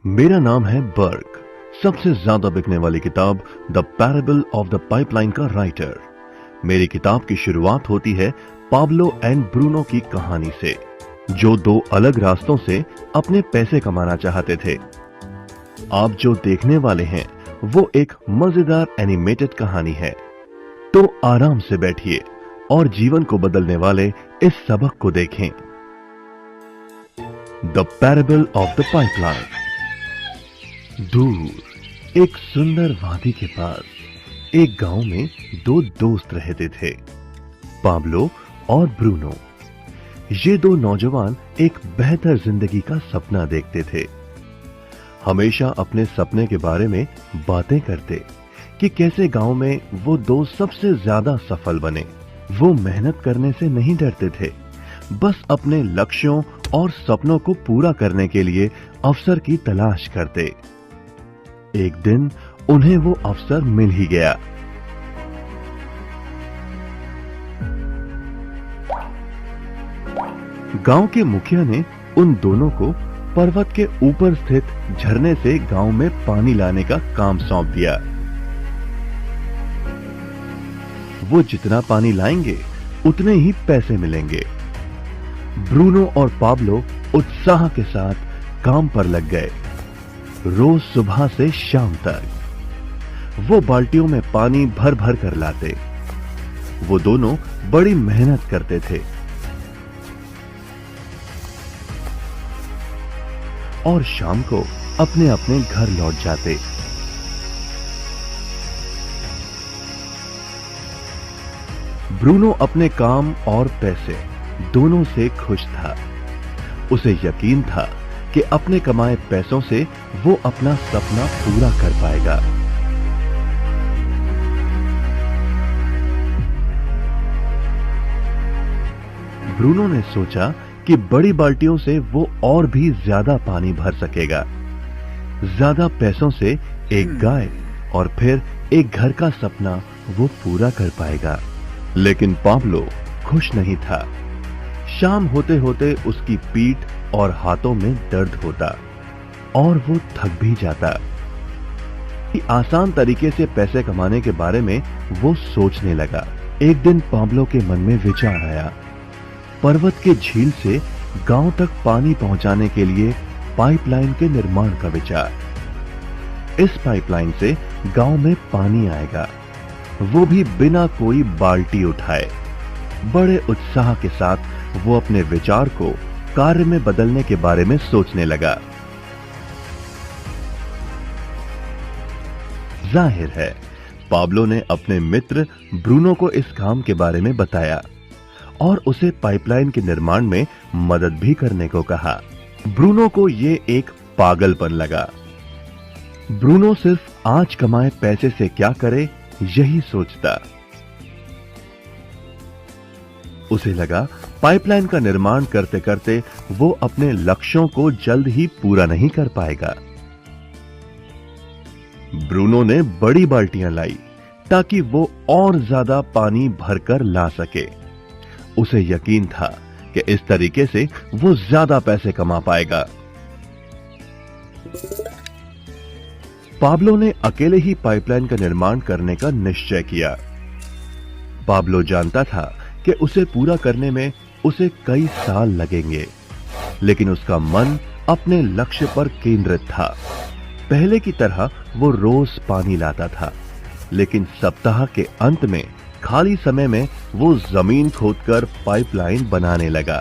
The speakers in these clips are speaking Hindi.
मेरा नाम है बर्क। सबसे ज्यादा बिकने वाली किताब the parable of the pipeline का राइटर। मेरी किताब की शुरुआत होती है पाब्लो एंड ब्रूनो की कहानी से, जो दो अलग रास्तों से अपने पैसे कमाना चाहते थे। आप जो देखने वाले हैं वो एक मजेदार एनिमेटेड कहानी है, तो आराम से बैठिए और जीवन को बदलने वाले इस सबक को देखें। The parable of the pipeline. दूर एक सुंदर वादी के पास एक गांव में दो दोस्त रहते थे, पाब्लो और ब्रूनो। ये दो नौजवान एक बेहतर जिंदगी का सपना देखते थे। हमेशा अपने सपने के बारे में बातें करते कि कैसे गांव में वो दो सबसे ज्यादा सफल बने। वो मेहनत करने से नहीं डरते थे, बस अपने लक्ष्यों और सपनों को पूरा करने के लिए अवसर की तलाश करते। एक दिन उन्हें वो अवसर मिल ही गया। गांव के मुखिया ने उन दोनों को पर्वत के ऊपर स्थित झरने से गांव में पानी लाने का काम सौंप दिया। वो जितना पानी लाएंगे उतने ही पैसे मिलेंगे। ब्रूनो और पाब्लो उत्साह के साथ काम पर लग गए। रोज सुबह से शाम तक वो बाल्टियों में पानी भर भर कर लाते। वो दोनों बड़ी मेहनत करते थे और शाम को अपने अपने घर लौट जाते। ब्रूनो अपने काम और पैसे दोनों से खुश था। उसे यकीन था कि अपने कमाए पैसों से वो अपना सपना पूरा कर पाएगा। ब्रूनो ने सोचा कि बड़ी बाल्टियों से वो और भी ज्यादा पानी भर सकेगा। ज्यादा पैसों से एक गाय और फिर एक घर का सपना वो पूरा कर पाएगा। लेकिन पाब्लो खुश नहीं था। शाम होते होते उसकी पीठ और हाथों में दर्द होता और वो थक भी जाता। आसान तरीके से पैसे कमाने के बारे में वो सोचने लगा। एक दिन पाब्लो के मन में विचार आया, पर्वत के झील से गांव तक पानी पहुंचाने के लिए पाइपलाइन के निर्माण का विचार। इस पाइपलाइन से गांव में पानी आएगा, वो भी बिना कोई बाल्टी उठाए। बड़े उत्साह के साथ वो अपने विचार को कार्य में बदलने के बारे में सोचने लगा। जाहिर है पाब्लो ने अपने मित्र ब्रूनो को इस काम के बारे में बताया और उसे पाइपलाइन के निर्माण में मदद भी करने को कहा। ब्रूनो को ये एक पागलपन लगा। ब्रूनो सिर्फ आज कमाए पैसे से क्या करे यही सोचता। उसे लगा पाइपलाइन का निर्माण करते करते वो अपने लक्ष्यों को जल्द ही पूरा नहीं कर पाएगा। ब्रूनो ने बड़ी बाल्टियां लाई ताकि वो और ज्यादा पानी भरकर ला सके। उसे यकीन था कि इस तरीके से वो ज्यादा पैसे कमा पाएगा। पाब्लो ने अकेले ही पाइपलाइन का निर्माण करने का निश्चय किया। पाब्लो जानता था कि उसे पूरा करने में उसे कई साल लगेंगे, लेकिन उसका मन अपने लक्ष्य पर केंद्रित था। पहले की तरह वो रोज पानी लाता था, लेकिन सप्ताह के अंत में खाली समय में वो जमीन खोदकर पाइपलाइन बनाने लगा।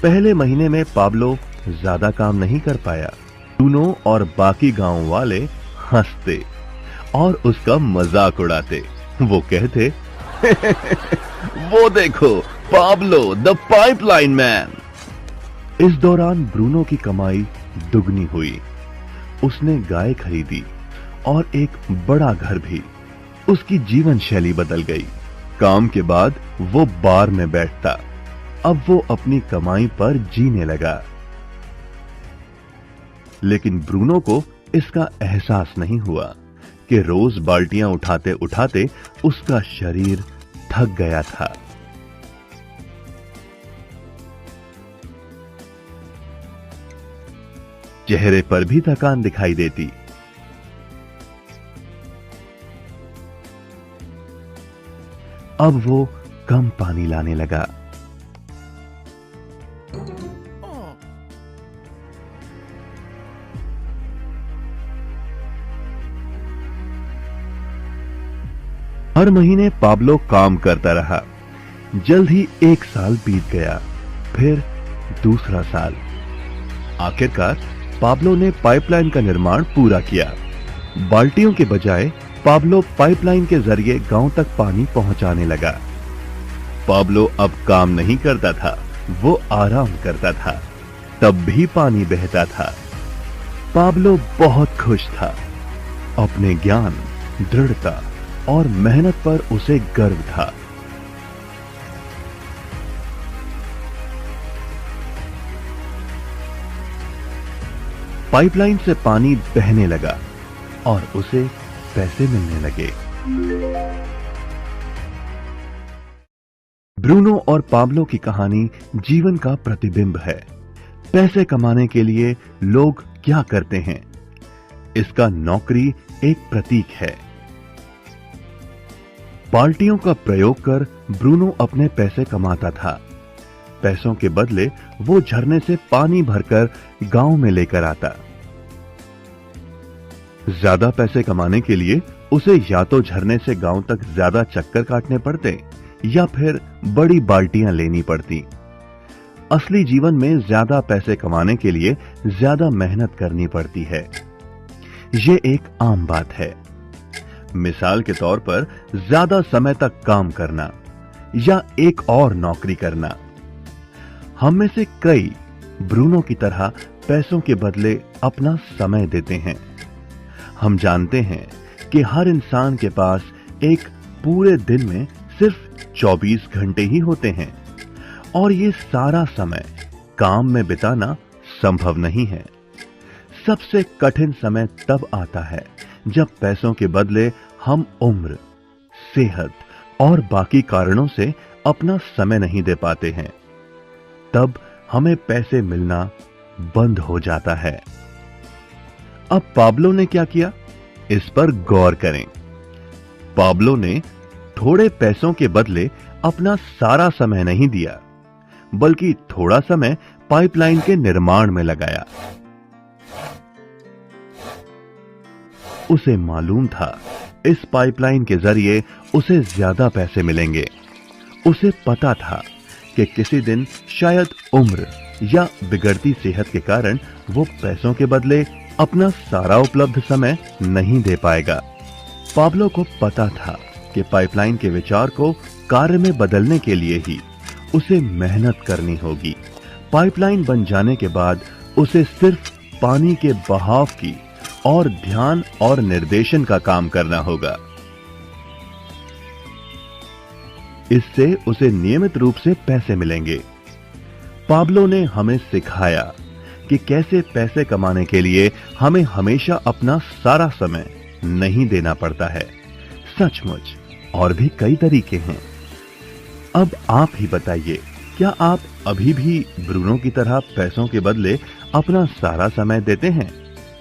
पहले महीने में पाब्लो ज्यादा काम नहीं कर पाया। ब्रूनो और बाकी गांव वाले हंसते और उसका मजाक उड़ाते। वो कहते वो देखो पाब्लो द पाइपलाइन मैन। इस दौरान ब्रूनो की कमाई दुगनी हुई। उसने गाय खरीदी और एक बड़ा घर भी। उसकी जीवन शैली बदल गई। काम के बाद वो बार में बैठता। अब वो अपनी कमाई पर जीने लगा। लेकिन ब्रूनो को इसका एहसास नहीं हुआ कि रोज बाल्टियां उठाते उठाते उसका शरीर थक गया था। चेहरे पर भी थकान दिखाई देती। अब वो कम पानी लाने लगा। हर महीने पाब्लो काम करता रहा। जल्द ही 1 साल बीत गया, फिर दूसरा साल। आखिरकार पाब्लो ने पाइपलाइन का निर्माण पूरा किया। बाल्टियों के बजाय पाब्लो पाइपलाइन के जरिए गांव तक पानी पहुंचाने लगा। पाब्लो अब काम नहीं करता था, वो आराम करता था, तब भी पानी बहता था। पाब्लो बहुत खुश था। अपने ज्ञान, दृढ़ता और मेहनत पर उसे गर्व था। पाइपलाइन से पानी बहने लगा और उसे पैसे मिलने लगे। ब्रूनो और पाब्लो की कहानी जीवन का प्रतिबिंब है। पैसे कमाने के लिए लोग क्या करते हैं, इसका नौकरी एक प्रतीक है। बाल्टियों का प्रयोग कर ब्रूनो अपने पैसे कमाता था। पैसों के बदले वो झरने से पानी भरकर गांव में लेकर आता। ज्यादा पैसे कमाने के लिए उसे या तो झरने से गांव तक ज्यादा चक्कर काटने पड़ते या फिर बड़ी बाल्टियां लेनी पड़ती। असली जीवन में ज्यादा पैसे कमाने के लिए ज्यादा मेहनत करनी पड़ती है। ये एक आम बात है। मिसाल के तौर पर ज्यादा समय तक काम करना या एक और नौकरी करना। हम में से कई ब्रूनो की तरह पैसों के बदले अपना समय देते हैं। हम जानते हैं कि हर इंसान के पास एक पूरे दिन में सिर्फ 24 घंटे ही होते हैं और ये सारा समय काम में बिताना संभव नहीं है। सबसे कठिन समय तब आता है जब पैसों के बदले हम उम्र, सेहत और बाकी कारणों से अपना समय नहीं दे पाते हैं। तब हमें पैसे मिलना बंद हो जाता है। अब पाब्लो ने क्या किया, इस पर गौर करें। पाब्लो ने थोड़े पैसों के बदले अपना सारा समय नहीं दिया, बल्कि थोड़ा समय पाइपलाइन के निर्माण में लगाया। उसे मालूम था इस पाइपलाइन के जरिए उसे ज्यादा पैसे मिलेंगे। उसे पता था कि किसी दिन शायद उम्र या बिगड़ती सेहत के कारण वो पैसों के बदले अपना सारा उपलब्ध समय नहीं दे पाएगा। पाब्लो को पता था कि पाइपलाइन के विचार को कार्य में बदलने के लिए ही उसे मेहनत करनी होगी। पाइपलाइन बन जाने के बाद उसे सिर्फ पानी के बहाव की और ध्यान और निर्देशन का काम करना होगा। इससे उसे नियमित रूप से पैसे मिलेंगे। पाब्लो ने हमें सिखाया कि कैसे पैसे कमाने के लिए हमें हमेशा अपना सारा समय नहीं देना पड़ता है। सचमुच और भी कई तरीके हैं। अब आप ही बताइए, क्या आप अभी भी ब्रूनो की तरह पैसों के बदले अपना सारा समय देते हैं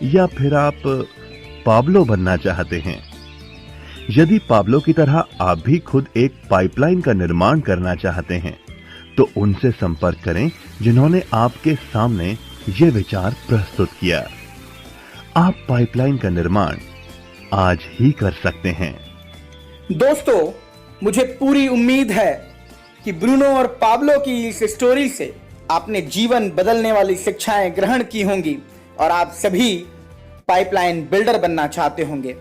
या फिर आप पाब्लो बनना चाहते हैं? यदि पाब्लो की तरह आप भी खुद एक पाइपलाइन का निर्माण करना चाहते हैं तो उनसे संपर्क करें जिन्होंने आपके सामने ये विचार प्रस्तुत किया। आप पाइपलाइन का निर्माण आज ही कर सकते हैं। दोस्तों, मुझे पूरी उम्मीद है कि ब्रूनो और पाब्लो की इस स्टोरी से आपने जीवन बदलने वाली शिक्षाएं ग्रहण की होंगी और आप सभी पाइपलाइन बिल्डर बनना चाहते होंगे।